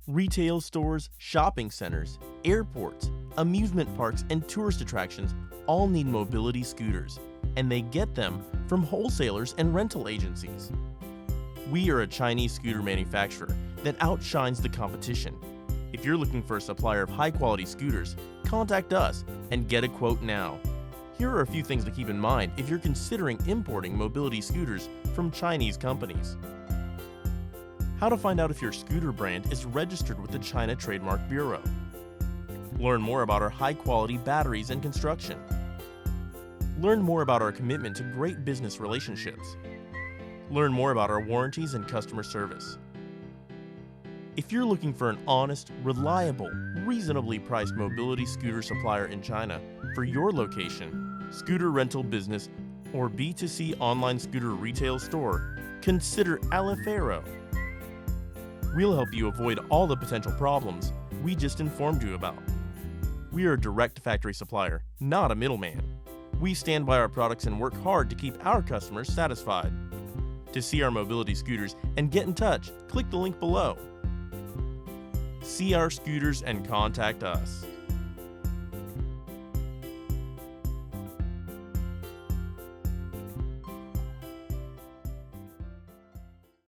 Retail stores, shopping centers, airports, amusement parks, and tourist attractions all need mobility scooters, and they get them from wholesalers and rental agencies. We are a Chinese scooter manufacturer that outshines the competition. If you're looking for a supplier of high-quality scooters, contact us and get a quote now. Here are a few things to keep in mind if you're considering importing mobility scooters from Chinese companies. How to find out if your scooter brand is registered with the China Trademark Bureau. Learn more about our high-quality batteries and construction. Learn more about our commitment to great business relationships. Learn more about our warranties and customer service. If you're looking for an honest, reliable, reasonably priced mobility scooter supplier in China for your location, scooter rental business, or B2C online scooter retail store, consider Alifero. We'll help you avoid all the potential problems we just informed you about. We are a direct factory supplier, not a middleman. We stand by our products and work hard to keep our customers satisfied. To see our mobility scooters and get in touch, click the link below. See our scooters and contact us.